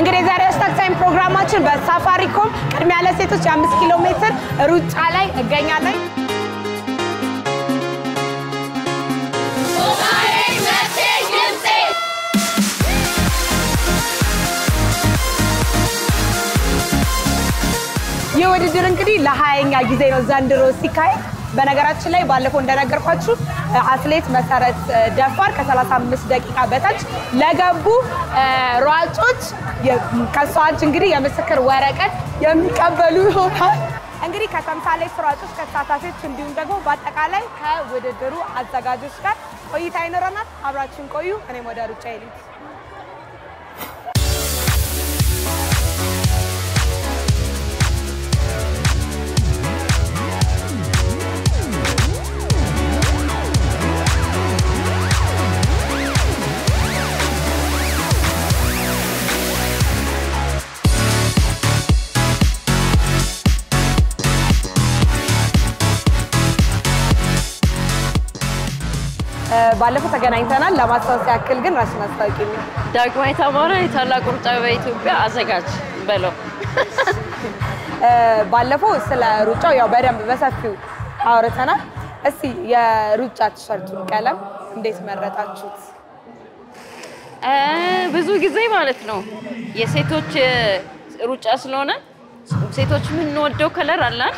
እንግዲህ ዛሬ ስታክታይም ፕሮግራማችን በሳፋሪኮም ቅድሚያ ለሴቶች 5 ኪሎ ሜትር ሩጫ ላይ እገኛለሁ። የውድድር እንግዲህ ለ20ኛ ጊዜ ነው ዘንድሮ ሲካሄድ። በነገራችን ላይ ባለፈው እንደነገርኳችሁ አትሌት መሰረት ደፋር ከ35 ደቂቃ በታች ለገቡ ሯጮች ከሷች እንግዲህ የምስክር ወረቀት የሚቀበሉ ይሆናል። እንግዲህ ከተምሳሌት ሯጮች ከተሳታፊዎች እንዲሁም ደግሞ በአጠቃላይ ከውድድሩ አዘጋጆች ጋር ቆይታ ይኖረናል። አብራችሁን ቆዩ። እኔም ወደ ሩጫ ይልኝ። ባለፈው ተገናኝተናል። ለማስታወስ ያክል ግን ራስን አስተዋውቂኝ። ዳግማዊት አማረ የታላቁ ሩጫ በኢትዮጵያ አዘጋጅ በለው። ባለፈው ስለ ሩጫው ያው በደንብ በሰፊው አውርተናል። እስቲ የሩጫ ቲሸርቱን ቀለም እንዴት መረጣችሁት? ብዙ ጊዜ ማለት ነው የሴቶች ሩጫ ስለሆነ ሴቶች ምን ወደው ከለር አላን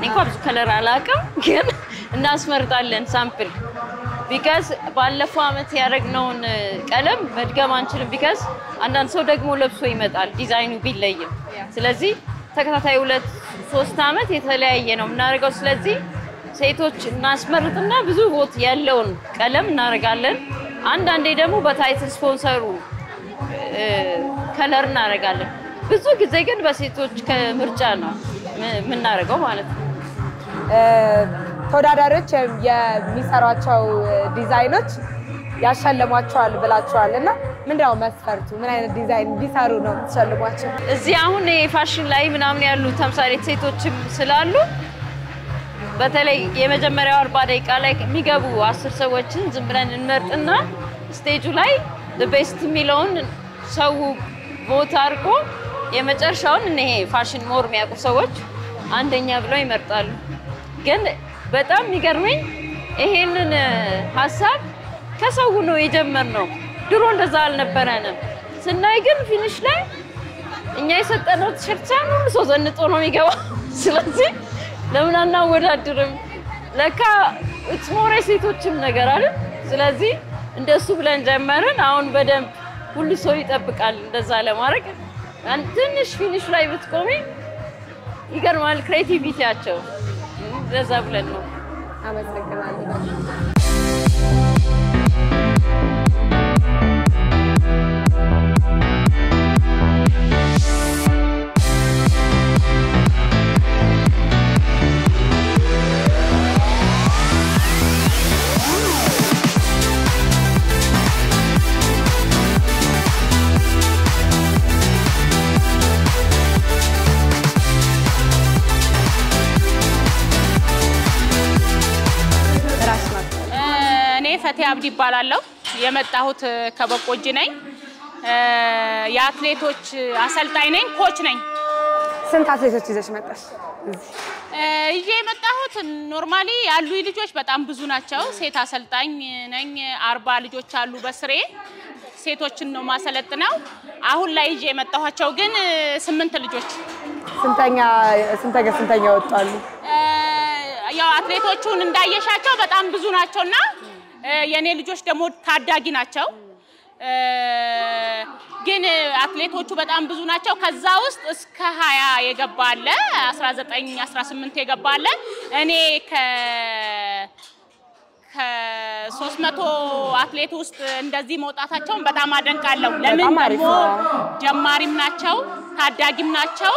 እንኳን ብዙ ከለር አላቀም ግን እናስመርጣለን ሳምፕል ቢካዝ ባለፈው አመት ያረግነውን ቀለም መድገም አንችልም ቢካዝ አንዳንድ ሰው ደግሞ ለብሶ ይመጣል ዲዛይኑ ቢለይም ስለዚህ ተከታታይ 2-3 አመት የተለያየ ነው እናረጋው ስለዚህ ሴቶች እናስመርጥና ብዙ ቦት ያለውን ቀለም እናረጋለን አንዳንዴ ደግሞ በታይትል ስፖንሰሩ ከለር እናረጋለን ብዙ ጊዜ ግን በሴቶች ከምርጫ ነው ምናረጋው ማለት ነው ተወዳዳሪዎች የሚሰሯቸው ዲዛይኖች ያሸልሟቸዋል ብላችኋልና ምንድነው መስፈርቱ ምን አይነት ዲዛይን ቢሰሩ ነው ተሸልሟቸው እዚህ አሁን ፋሽን ላይ ምናምን ያሉ ተምሳሌት ሴቶችም ስላሉ በተለይ የመጀመሪያው 40 ደቂቃ ላይ የሚገቡ 10 ሰዎችን ዝም ብለን እንመርጥና ስቴጁ ላይ the best ሚለውን ሰው ቮት አርጎ የመጨረሻውን እኔ ፋሽን ሞር የሚያውቁ ሰዎች አንደኛ ብለው ይመርጣሉ ግን በጣም የሚገርመኝ ይሄንን ሐሳብ ከሰው ነው የጀመርነው ድሮ እንደዛ አልነበረንም ስናይ ግን ፊኒሽ ላይ እኛ የሰጠነው ቲሸርት ሁሉ ሰው ዘንጦ ነው የሚገባው ስለዚህ ለምን አናወዳድርም ለካ it's more ሴቶችም ነገር አይደል ስለዚህ እንደሱ ብለን ጀመርን አሁን በደንብ ሁሉ ሰው ይጠብቃል እንደዛ ለማድረግ ትንሽ ፊኒሽ ላይ ብትቆሚ ይገርማል ክሬቲቪቲያቸው ለዛ ብለን ነው አመሰግናለሁ ፈቴ አብዲ ይባላልው የመጣሁት ከበቆጂ ነኝ የአትሌቶች አሰልጣኝ ነኝ ኮች ነኝ ስንት አትሌቶች ይዘሽ መጣሽ ይዤ የመጣሁት ኖርማሊ ያሉ ልጆች በጣም ብዙ ናቸው ሴት አሰልጣኝ ነኝ 40 ልጆች አሉ በስሬ ሴቶችን ነው ማሰለጥነው አሁን ላይ ይዤ የመጣኋቸው ግን 8 ልጆች ስንተኛ ወጣሉ ያው አትሌቶቹን እንዳየሻቸው በጣም ብዙ ናቸውና የኔ ልጆች ደግሞ ታዳጊ ናቸው ግን አትሌቶቹ በጣ ብዙ ናቸው ከዛ ውስጥ እስከ 20 የገባ አለ 19 18 የገባ አለ እኔ ከ300 አትሌት ውስጥ እንደዚህ መውጣታቸው በጣም አደንቃለሁ ለምን ደግሞ ጀማሪም ናቸው ታዳጊም ናቸው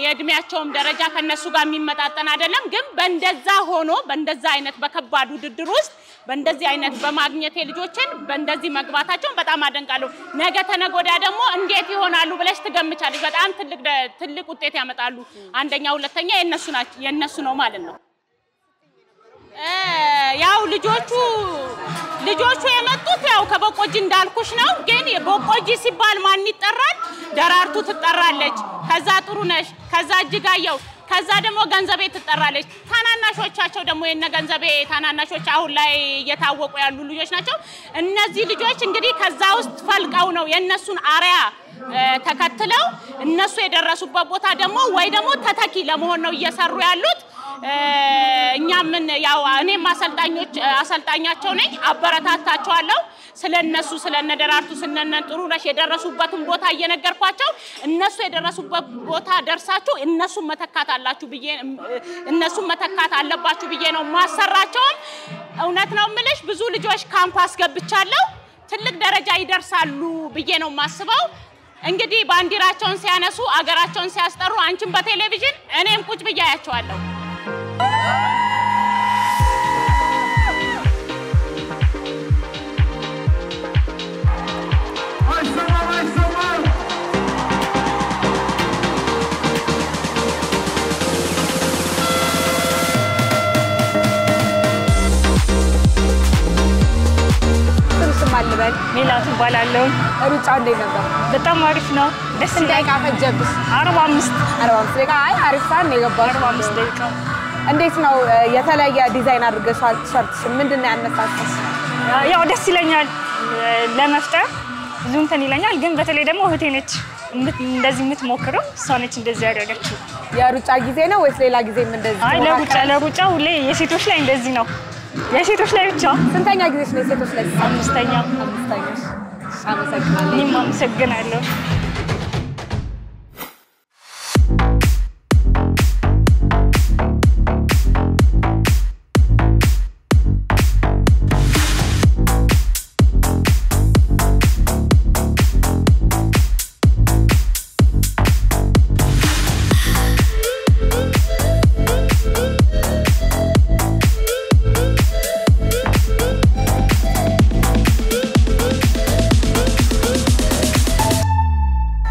የእድሜያቸውም ደረጃ ከነሱ ጋር የሚመጣጠን አይደለም ግን በእንደዛ ሆኖ በእንደዛ አይነት በከባድ ውድድር ውስጥ በእንደዚህ አይነት በማግኘት ልጆችን በእንደዚህ መግባታቸው በጣም አደንቃለሁ ነገ ተነጎዳ ደግሞ እንዴት ይሆናሉ ብለሽ ትገምቻለሽ በጣም ትልቅ ውጤት ያመጣሉ አንደኛ ሁለተኛ የነሱ ነው ማለት ነው ያው ልጆቹ የመጡት ያው ከበቆ ቦቆጂ እንዳልኩሽ ነው ግን ቦቆጂ ሲባል ማን ይጠራል ደራርቱ ትጠራለች ከዛ ጥሩነሽ ከዛ እጅጋየው ከዛ ደግሞ ገንዘቤ ትጠራለች ታናናሾቻቸው ደግሞ የነ ገንዘቤ ታናናሾች አሁን ላይ እየታወቁ ያሉ ልጆች ናቸው እነዚህ ልጆች እንግዲህ ከዛ ውስጥ ፈልቀው ነው የነሱን አሪያ ተከትለው እነሱ የደረሱበት ቦታ ደግሞ ወይ ደግሞ ተተኪ ለመሆን ነው እየሰሩ ያሉት እኛ ምን ያው እኔም አሰልጣኛቸው ነኝ አበረታታቸዋለሁ ስለነሱ ስለነደራርቱ ስለነጥሩነሽ የደረሱበትን ቦታ እየነገርኳቸው እነሱ የደረሱበት ቦታ ደርሳችሁ እነሱ መተካት አለባችሁ ብዬ ነው ማሰራቸው እውነት ነው ምልሽ ብዙ ልጆች ካምፓስ ገብቻለሁ ትልቅ ደረጃ ይደርሳሉ ብዬ ነው ማስበው እንግዲህ ባንዲራቸውን ሲያነሱ አገራቸውን ሲያስጠሩ አንቺን በቴሌቪዥን እኔም ቁጭ ብዬ አያቸዋለሁ ማልበል ሜላት ባላለው ሩጫው እንዴት ነበር በጣም አሪፍ ነው ደስ ደቂቃ ፈጀብሽ 45 ደቂቃ አይ አሪፍ ሳን ነው የገባው 45 ደቂቃ እንዴት ነው የተለየ ዲዛይን አድርገሻል ቲሸርትሽ ምንድነው ያነሳሳሽ ያው ደስ ይለኛል ለመፍጠር ብዙ እንትን ይለኛል ግን በተለይ ደግሞ እህቴ ነች እንደዚህ የምትሞክረው እሷ ነች እንደዚህ ያደረገችው የሩጫ ጊዜ ነው ወይስ ሌላ ጊዜም እንደዚህ አይ ለሩጫ ሁሌ የሴቶች ላይ እንደዚህ ነው የሴቶች ላይ ብቻ ስንተኛ ጊዜሽ ነው የሴቶች ላይ አምስተኛ አመሰግናለሁ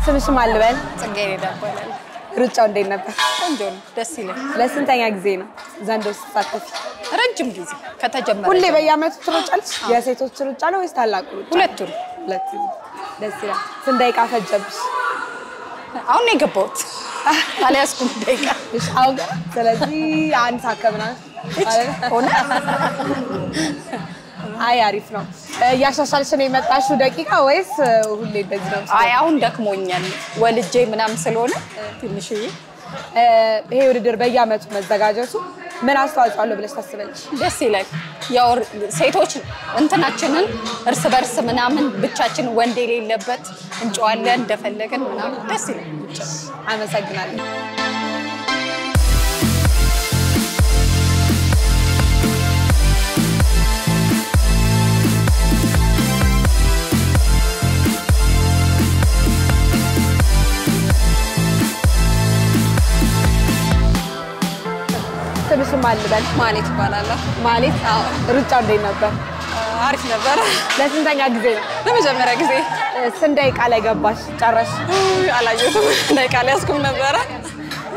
ስምሽ ማልበል ጽጌረዳ ይባላል ሩጫው እንዴት ነበር ቆንጆ ነው ደስ ይላል ለስንተኛ ጊዜ ነው ዘንድሮ ተሳተፊ ረጅም ጊዜ ከተጀመረ ሁሌ በየአመቱ ትሮጫለሽ የሴቶች ሩጫ ነው ወይስ ታላቁ ሁለቱም ደስ ይላል ስንት ደቂቃ ፈጀብሽ አሁን ነው የገባሁት አልያዝኩም ደቂቃ እሺ አሁን ስለዚህ አንድ ሳከብና ሆነ አይ አሪፍ ነው ያሻሻልሽ ነው የመጣሽው ደቂቃ ወይስ ሁሌ እንደዚህ ነው አይ አሁን ደክሞኛል ወልጄ ምናም ስለሆነ ትንሽዬ ይሄ ውድድር በየአመቱ መዘጋጀቱ ምን አስተዋጽኦ አለው ብለሽ ታስበልሽ ደስ ይላል ያው ሴቶች እንትናችንን እርስ በርስ ምናምን ብቻችን ወንድ የሌለበት እንጫዋለን እንደፈለገን ምናምን ደስ ይላል አመሰግናለሁ ስምሽ ማልበል ማለት ይባላል ማለት ሩጫው እንዴት ነበር አሪፍ ነበር ለስንተኛ ጊዜ ነው ለመጀመሪያ ጊዜ ስንት ደቂቃ ላይ ገባሽ ጨረሽ አላየሁትም ደቂቃ ላይ አስኩም ነበር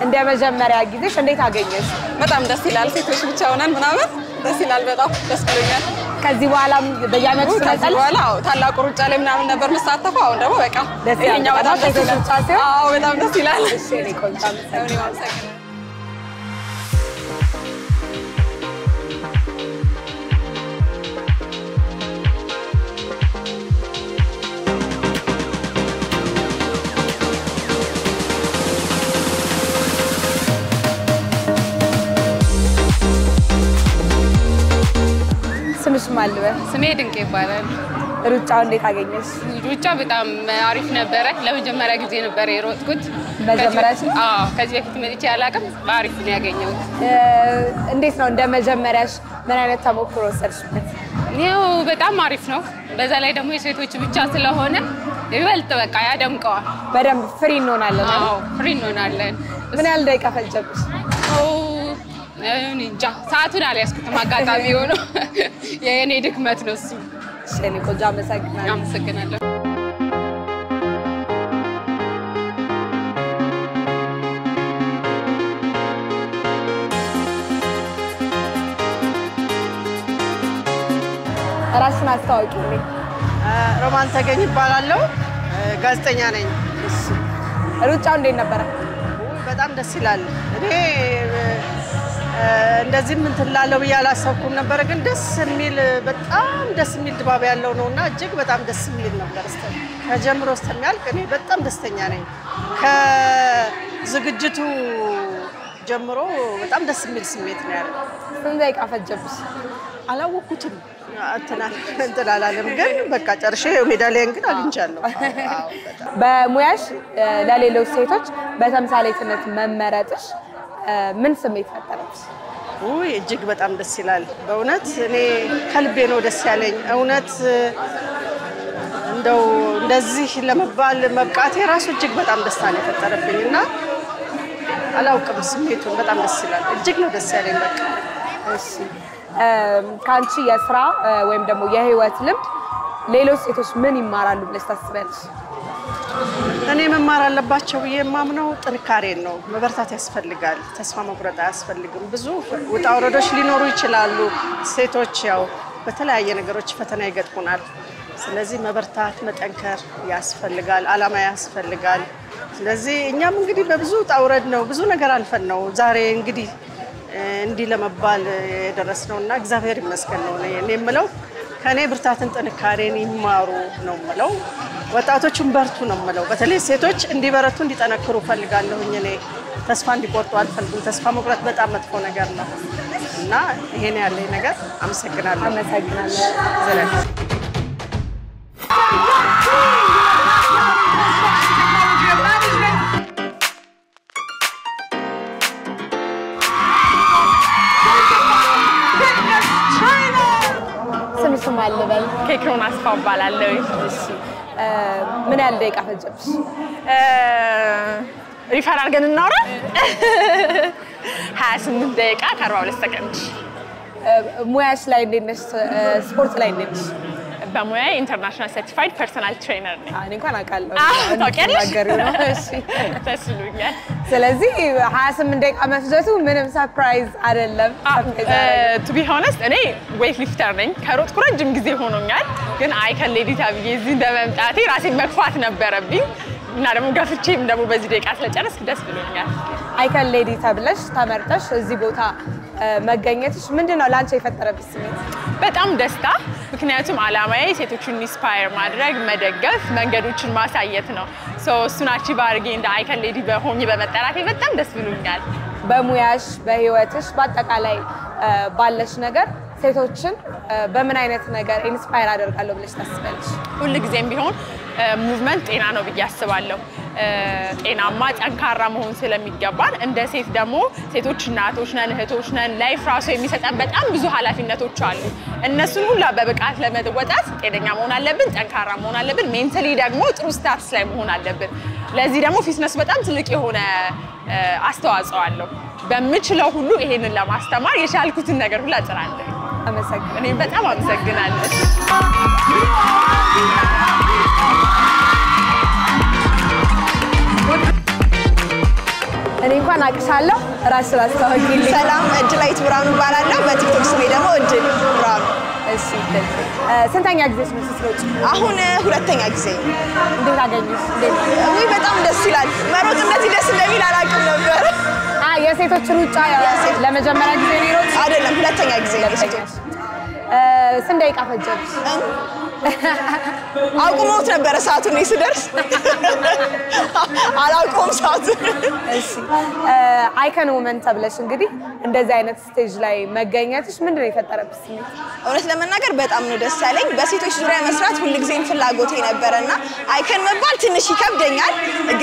እንደ መጀመሪያ ጊዜሽ እንዴት አገኘሽ በጣም ደስ ይላል ሴቶች ብቻ ሆነን ምናምን ደስ ይላል በጣም ደስ ብሎኛል ከዚህ በኋላም በየአመቱ ተቀጣል በኋላ ታላቁ ሩጫ ላይ ምናምን ነበር መሳተፈው አሁን ደግሞ በቃ ይሄኛው በጣም ደስ ይላል በጣም ደስ ይላል እሺ እኔ ቆንጆ አመሰግናለሁ ስምሽ ማልበ ስሜ ድንቅ ይባላል ሩጫው እንዴት አገኘሽ ሩጫ በጣም አሪፍ ነበር ለመጀመሪያ ጊዜ ነበር የሮጥኩት መጀመሪያሽ ከዚህ በፊት መጥቼ ያላቀም አሪፍ ነው ያገኘሁት እንዴት ነው እንደ መጀመሪያሽ ምን አይነት ተሞክሮ ወሰድሽበት ነው በጣም አሪፍ ነው በዛ ላይ ደግሞ የሴቶች ብቻ ስለሆነ ይበልጥ በቃ ያደምቀዋል በደም ፍሪ እንሆናለን ፍሪ እንሆናለን ምን ያህል ደቂቃ ፈጀብሽ እንጃ ሰዓቱን አልያዝኩትም አጋጣሚ ሆኖ የኔ ድክመት ነው እሱ እኔ ቆንጆ አመሰግናለሁ ራስሽን አስተዋውቂልኝ ሮማን ተገኝ ይባላለሁ ጋዜጠኛ ነኝ ሩጫው እንዴት ነበር በጣም ደስ ይላል እኔ እንደዚህ ምን ትላለው ያላሰብኩ ነበር ግን ደስ የሚል በጣም ደስ የሚል ድባብ ያለው ነውና እጅግ በጣም ደስ የሚል ነበር ከጀምሮ እስከሚያልቅ እኔ በጣም ደስተኛ ነኝ ከዝግጅቱ ጀምሮ በጣም ደስ የሚል ስሜት ነው ያለው ስንት ደቂቃ ፈጀብሽ አላወኩትም እንተላላለም ግን በቃ ጨርሼ ሜዳሊያን ግን አግኝቻለሁ በሙያሽ ለሌሎች ሴቶች በተምሳሌትነት መመረጥሽ ምን ስሜት ፈጠረሽ ውይ እጅግ በጣም ደስ ይላል በእውነት እኔ ከልቤ ነው ደስ ያለኝ እውነት እንደው እንደዚህ ለመባል መብቃቴ ራሱ እጅግ በጣም ደስታ ነው የፈጠረብኝና አላውቅም ስሜቱን በጣም ደስ ይላል እጅግ ነው ደስ ያለኝ በቃ እሺ ካንቺ የስራ ወይም ደግሞ የህይወት ልምድ ሌሎች ሴቶች ምን ይማራሉ ብለሽ ታስቢያለሽ እኔ መማር አለባቸው የማምነው ጥንካሬን ነው መበርታት ያስፈልጋል ተስፋ መቁረጥ ያስፈልግም ብዙ ውጣ ወረዶች ሊኖሩ ይችላሉ ሴቶች ያው በተለያየ ነገሮች ፈተና ይገጥሙናል ስለዚህ መበርታት መጠንከር ያስፈልጋል አላማ ያስፈልጋል ስለዚህ እኛም እንግዲህ በብዙ ውጣ ወረድ ነው ብዙ ነገር አልፈን ነው ዛሬ እንግዲህ እንዲ ለመባል የደረስነውና እግዚአብሔር ይመስገን ነው እኔ የምለው ከኔ ብርታትን ጥንካሬን ይማሩ ነው የምለው ወጣቶቹን በርቱ ነው የምለው በተለይ ሴቶች እንዲበረቱ እንዲጠነክሩ ፈልጋለሁኝ እኔ ተስፋ እንዲቆርጡ አልፈልግም ተስፋ መቁረጥ በጣም መጥፎ ነገር ነው እና ይሄን ያለኝ ነገር አመሰግናለሁ ስም አለበል ኬክሮን አስፋው ባላለው እሺ ምን ያህል ደቂቃ ፈጀብሽ ሪፈር አድርገን እናውራ 28 ደቂቃ ከ42 ሰከንድ ሙያሽ ላይ እንዴት ነሽ ስፖርት ላይ እንዴት ነሽ በሙያ ኢንተርናሽናል ሰርቲፋይድ ፐርሰናል ትሬነር ነኝ እኔ እንኳን አውቃለሁ ታውቂያለሽ እሺ ተስሉኛል ስለዚህ 28 ደቂቃ መፍጀቱ ምንም ሰርፕራይዝ አይደለም to be honest እኔ ዌይት ሊፍተር ነኝ ከሮጥኩ ረጅም ጊዜ ሆኖኛል ግን አይከን ሌዲ ታብዬ እዚህ እንደመምጣቴ ራሴን መግፋት ነበረብኝ እና ደግሞ ገፍቼም ደግሞ በዚህ ደቂቃ ስለጨረስኩ ደስ ብሎኛል አይከን ሌዲ ተብለሽ ተመርጠሽ እዚህ ቦታ መገኘትሽ ምንድነው ላንቺ የፈጠረብሽ ስሜት በጣም ደስታ ምክንያቱም አላማዬ ሴቶችን ኢንስፓየር ማድረግ መደገፍ መንገዶችን ማሳየት ነው ሶ እሱን አቺቭ አድርጌ እንደ አይከን ሌዲ በሆኜ በመጠራቴ በጣም ደስ ብሎኛል በሙያሽ በህይወትሽ በአጠቃላይ ባለሽ ነገር ሴቶችን በምን አይነት ነገር ኢንስፓየር አደርጋለሁ ብለሽ ታስቢያለሽ ሁሉ ጊዜም ቢሆን ሙቭመንት ጤና ነው ብዬ አስባለሁ ጤናማ ጠንካራ መሆን ስለሚገባን እንደ ሴት ደግሞ ሴቶች እናቶች ነን እህቶች ነን ላይፍ ራሱ የሚሰጠን በጣም ብዙ ኃላፊነቶች አሉ እነሱን ሁሉ በብቃት ለመወጣት ጤነኛ መሆን አለብን ጠንካራ መሆን አለብን ሜንታሊ ደግሞ ጥሩ ስታትስ ላይ መሆን አለብን ለዚህ ደግሞ ፊትነስ በጣም ትልቅ የሆነ አስተዋጽኦ አለው በመችለው ሁሉ ይሄንን ለማስተማር የቻልኩትን ነገር ሁሉ አጥራለሁ አመሰግናለሁ እኔ በጣም አመሰግናለሁ እኔ እንኳን አቅሻለሁ ራስሽ አስተዋውቂልኝ ሰላም እድላይት ብራኑ ባላለው በቲክቶክ ስሜ ደግሞ እድል ብራኑ እሺ ስንተኛ ጊዜ ነው ስትሮጪ አሁን ሁለተኛ ጊዜ እንዴት አገኘሽ ወይ በጣም ደስ ይላል መሮጥ እንደዚህ ደስ እንደሚል አላውቅም ነበር የሴቶች ሩጫ ለመጀመሪያ ጊዜ ነው የሮጥሽ አይደለም ሁለተኛ ጊዜ ነው ስንት ደቂቃ ፈጀብሽ አቁሞት ነበር ሰዓቱ ነው ሲደርስ አላውቀውም ሰዓቱ እሺ አይከን ወመን ተብለሽ እንግዲህ እንደዚህ አይነት ስቴጅ ላይ መገኘትሽ ምንድነው የፈጠረብሽ ስሜት እውነት ለመናገር በጣም ነው ደስ ያለኝ በሴቶች ዙሪያ መስራት ሁሉ ጊዜም ፍላጎቴ ነበርና አይከን መባል ትንሽ ይከብደኛል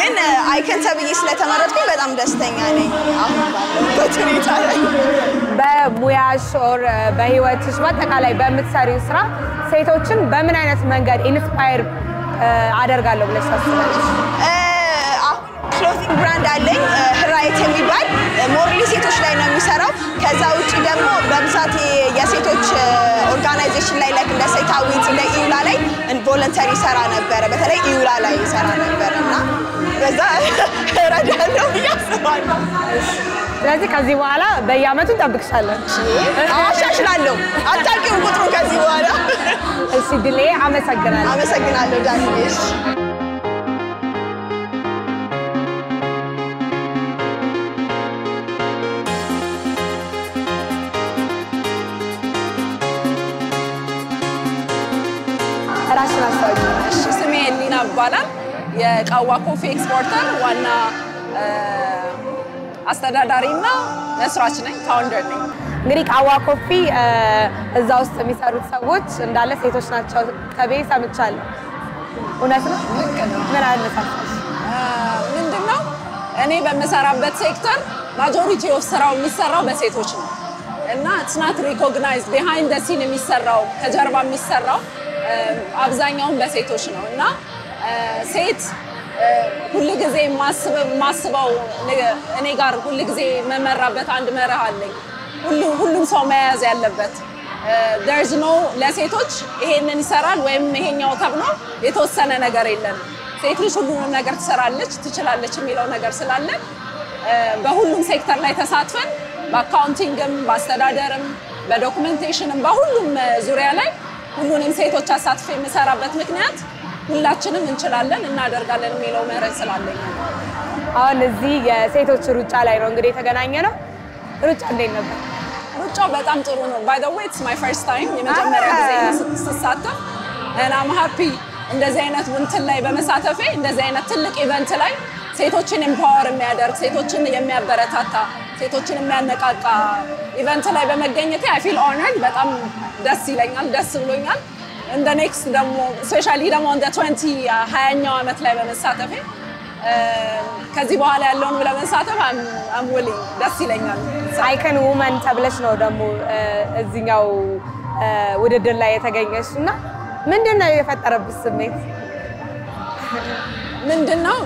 ግን አይከን ተብዬ ስለተመረጥኩኝ በጣም ደስተኛ ነኝ አሁን ባለበት ሁኔታ ላይ በሙያሽ ኦር በህይወትሽ በአጠቃላይ በምትሰሪው ስራ ሴቶችን በምን አይነት መንገድ ኢንስፓየር አደርጋለሁ ብለሽ ታስባለሽ ክሎዚንግ ብራንድ አለኝ ራይት የሚባል ሞርሊ ሴቶች ላይ ነው የሚሰራው ከዛ ውጪ ደግሞ በብዛት የሴቶች ኦርጋናይዜሽን ላይ ላይክ እንደ ሴታዊት እንደ ኢውላ ላይ ቮለንተሪ ሰራ ነበር በተለይ ኢውላ ላይ ሰራ ነበርና በዛ ረዳለው ብዬ አስባለሁ ስለዚህ ከዚህ በኋላ በየአመቱ እንጠብቅሻለን። አሻሽላለሁ አታውቂው ቁጥሩ ከዚህ በኋላ። እሺ ድሌ አመሰግናለሁ ዳንኤል። ራስሽን አስተዋውቂ። ስሜ ሊና ይባላል። የቃዋ ኮፊ ኤክስፖርተር ዋና አስተዳዳሪና መስራች ነኝ፣ ፋውንደር ነኝ። እንግዲህ ቃዋ ኮፊ እዛ ውስጥ የሚሰሩት ሰዎች እንዳለ ሴቶች ናቸው ተብዬ ሰምቻለሁ። እውነት ነው? ምን አነሳሳሽ? ምንድነው እኔ በመሰራበት ሴክተር ማጆሪቲ ኦፍ ስራው የሚሰራው በሴቶች ነው እና it's not recognized behind the scene የሚሰራው ከጀርባ የሚሰራው አብዛኛውን በሴቶች ነው እና ሴት ሁሉ ጊዜ ማስበው እኔ ጋር ሁሉ ጊዜ መመራበት አንድ መርህ አለኝ። ሁሉም ሰው መያዝ ያለበት there's no ለሴቶች ይሄንን ይሰራል ወይም ይሄኛው ተብሎ የተወሰነ ነገር የለም። ሴት ልጅ ሁሉንም ነገር ትሰራለች ትችላለች የሚለው ነገር ስላለ በሁሉም ሴክተር ላይ ተሳትፈን በአካውንቲንግም በአስተዳደርም በዶክመንቴሽንም በሁሉም ዙሪያ ላይ ሁሉንም ሴቶች አሳትፈ የምሰራበት ምክንያት ሁላችንም እንችላለን እናደርጋለን የሚለው መርህ ስላለኝ ነው። አሁን እዚህ የሴቶች ሩጫ ላይ ነው እንግዲህ የተገናኘ ነው። ሩጫ እንዴት ነበር? ሩጫው በጣም ጥሩ ነው። by the way it's my first time የመጀመሪያ ጊዜ ስሳተፍ and I'm happy እንደዚህ አይነት እንትን ላይ በመሳተፌ እንደዚህ አይነት ትልቅ ኢቨንት ላይ ሴቶችን ኤምፓወር የሚያደርግ ሴቶችን የሚያበረታታ ሴቶችን የሚያነቃቃ ኢቨንት ላይ በመገኘቴ I feel honored በጣም ደስ ይለኛል ደስ ብሎኛል። እንደ ኔክስት ደግሞ ስፔሻሊ ደግሞ እንደ 20ኛው ዓመት ላይ በመሳተፌ ከዚህ በኋላ ያለውን ለመሳተፍ I'm willing ደስ ይለኛል። አይከን ውመን ተብለሽ ነው ደግሞ እዚህኛው ውድድር ላይ የተገኘሽና ምንድነው የፈጠረብሽ ስሜት? ምንድነው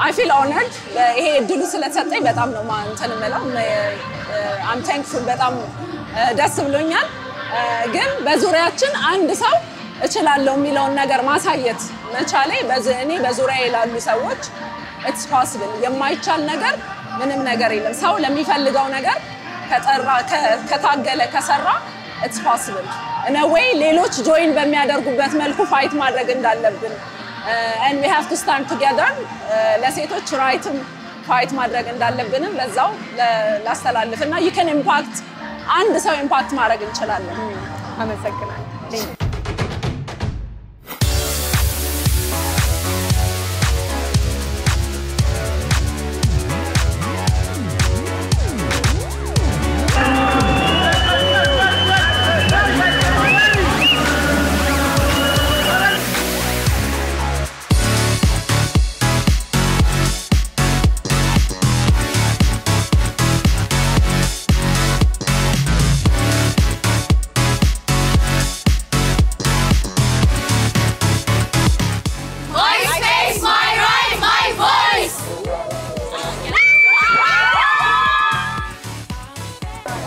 I feel honored ይሄ እድሉ ስለተሰጠኝ በጣም ነው እንትን የምለው I'm thankful በጣም ደስ ብሎኛል። ግን በዙሪያችን አንድ ሰው እችላለሁ የሚለውን ነገር ማሳየት መቻሌ እኔ በዙሪያዬ ላሉ ሰዎች it's possible የማይቻል ነገር ምንም ነገር የለም። ሰው ለሚፈልገው ነገር ከታገለ ከሰራ it's possible in a way ሌሎች ጆይን በሚያደርጉበት መልኩ ፋይት ማድረግ እንዳለብን and we have to stand together ለሴቶች ራይትም ፋይት ማድረግ እንዳለብን በዛው ላስተላልፍና you can impact አንድ ሰው ኢምፓክት ማድረግ እንችላለን። አመሰግናለሁ።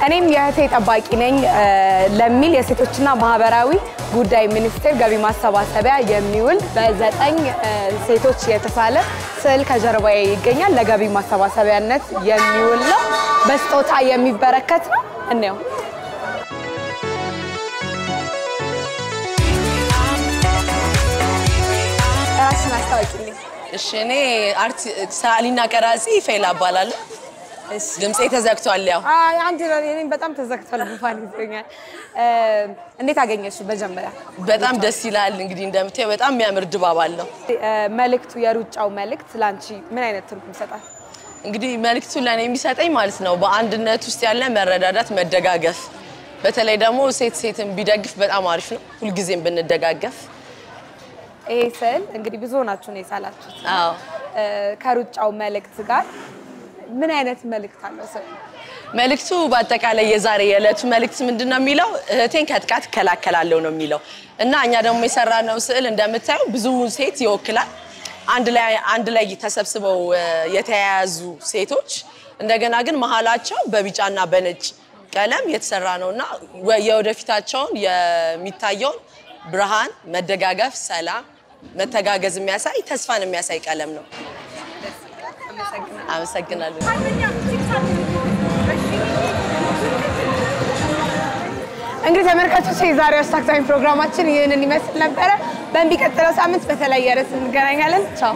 እኔም የእህቴ ጠባቂ ነኝ ለሚል የሴቶችና ማህበራዊ ጉዳይ ሚኒስቴር ገቢ ማሰባሰቢያ የሚውል በ9 ሴቶች የተሳለ ስዕል ከጀርባዬ ይገኛል። ለገቢ ማሰባሰቢያነት የሚውል ነው። በስጦታ የሚበረከት ነው። እንየው። ራስሽን አስተዋውቂልኝ። እሺ እኔ ሳሊና ቀራጺ ፌላ እባላለሁ። ድምጼ ተዘግቷል። ያው አንድ እኔም በጣም ተዘግቷል ጉንፋን ይዞኛል። እንዴት አገኘሽው? መጀመሪያ በጣም ደስ ይላል። እንግዲህ እንደምታየው በጣም የሚያምር ድባብ አለው። መልእክቱ የሩጫው መልእክት ላንቺ ምን አይነት ትርጉም ይሰጣል? እንግዲህ መልእክቱ ለኔ የሚሰጠኝ ማለት ነው በአንድነት ውስጥ ያለ መረዳዳት፣ መደጋገፍ፣ በተለይ ደግሞ ሴትን ቢደግፍ በጣም አሪፍ ነው። ሁሉ ጊዜም ብንደጋገፍ። ይሄ ስዕል እንግዲህ ብዙ ናችሁ ነው የሳላችሁት። አዎ ከሩጫው መልእክት ጋር ምን አይነት መልእክት አለው? መልእክቱ በአጠቃላይ የዛሬ የዕለቱ መልእክት ምንድነው የሚለው እህቴን ከጥቃት እከላከላለሁ ነው የሚለው እና እኛ ደግሞ የሰራነው ስዕል እንደምታዩ ብዙ ሴት ይወክላል። አንድ ላይ ተሰብስበው የተያያዙ ሴቶች እንደገና ግን መሃላቸው በቢጫና በነጭ ቀለም የተሰራ ነውና የወደፊታቸውን የሚታየውን ብርሃን፣ መደጋገፍ፣ ሰላም፣ መተጋገዝ የሚያሳይ ተስፋን የሚያሳይ ቀለም ነው። አመሰግናለሁ። እንግዲህ ተመልካቾች የዛሬው አስታክታኝ ፕሮግራማችን ይህንን ይመስል ነበረ። በሚቀጥለው ሳምንት በተለያየ ርዕስ እንገናኛለን። ቻው